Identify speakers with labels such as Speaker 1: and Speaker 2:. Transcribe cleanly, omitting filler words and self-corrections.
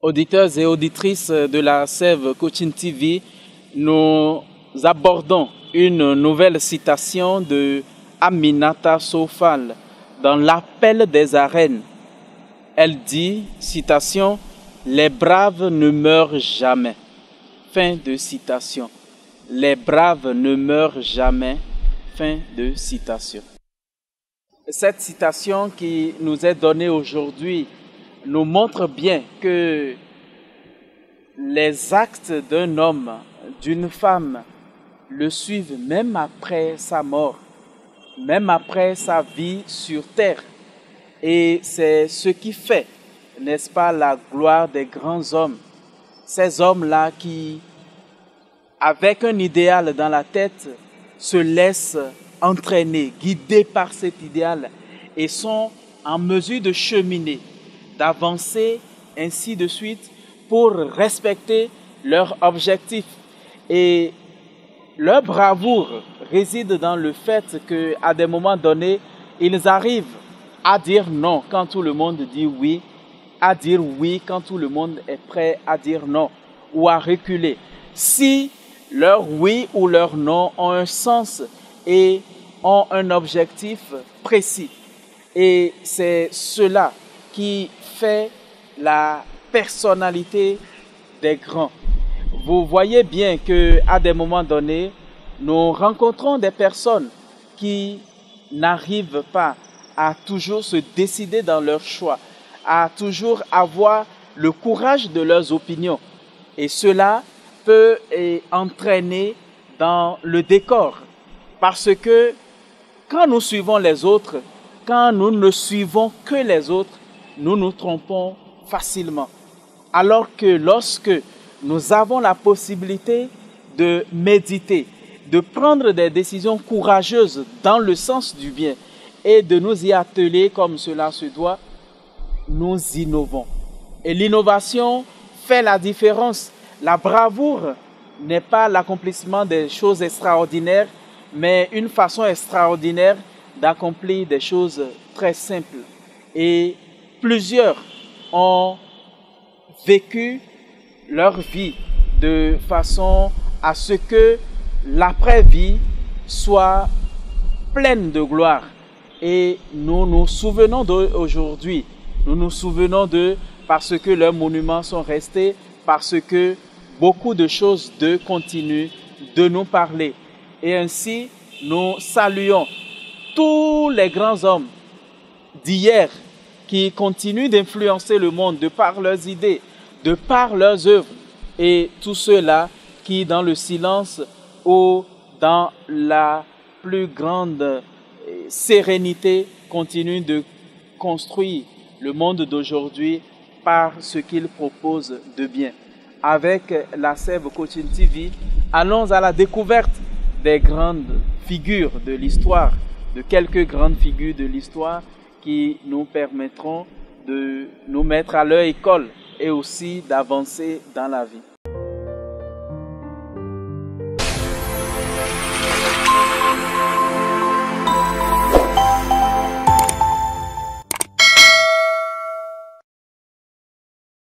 Speaker 1: Auditeurs et auditrices de la Sève Coaching TV, nous abordons une nouvelle citation de Aminata Sow Fall dans l'Appel des arènes. Elle dit, citation, « Les braves ne meurent jamais ». Fin de citation. Les braves ne meurent jamais. Fin de citation. Cette citation qui nous est donnée aujourd'hui nous montre bien que les actes d'un homme, d'une femme, le suivent même après sa mort, même après sa vie sur terre. Et c'est ce qui fait, n'est-ce pas, la gloire des grands hommes. Ces hommes-là qui, avec un idéal dans la tête, se laissent entraîner, guidés par cet idéal et sont en mesure de cheminer, d'avancer, ainsi de suite, pour respecter leur objectif. Et leur bravoure réside dans le fait qu'à des moments donnés, ils arrivent à dire non quand tout le monde dit oui, à dire oui quand tout le monde est prêt à dire non, ou à reculer. Si leur oui ou leur non ont un sens et ont un objectif précis. Et c'est cela qui fait la personnalité des grands. Vous voyez bien qu'à des moments donnés, nous rencontrons des personnes qui n'arrivent pas à toujours se décider dans leurs choix, à toujours avoir le courage de leurs opinions. Et cela peut entraîner dans le décor. Parce que quand nous suivons les autres, quand nous ne suivons que les autres, nous nous trompons facilement. Alors que lorsque nous avons la possibilité de méditer, de prendre des décisions courageuses dans le sens du bien et de nous y atteler comme cela se doit, nous innovons. Et l'innovation fait la différence. La bravoure n'est pas l'accomplissement des choses extraordinaires, mais une façon extraordinaire d'accomplir des choses très simples. Et plusieurs ont vécu leur vie de façon à ce que l'après-vie soit pleine de gloire. Et nous nous souvenons d'eux aujourd'hui. Nous nous souvenons d'eux parce que leurs monuments sont restés, parce que beaucoup de choses d'eux continuent de nous parler. Et ainsi, nous saluons tous les grands hommes d'hier qui continuent d'influencer le monde de par leurs idées, de par leurs œuvres, et tous ceux-là qui, dans le silence ou dans la plus grande sérénité, continuent de construire le monde d'aujourd'hui par ce qu'ils proposent de bien. Avec la Sève Coaching TV, allons à la découverte des grandes figures de l'histoire, de quelques grandes figures de l'histoire qui nous permettront de nous mettre à leur école et aussi d'avancer dans la vie.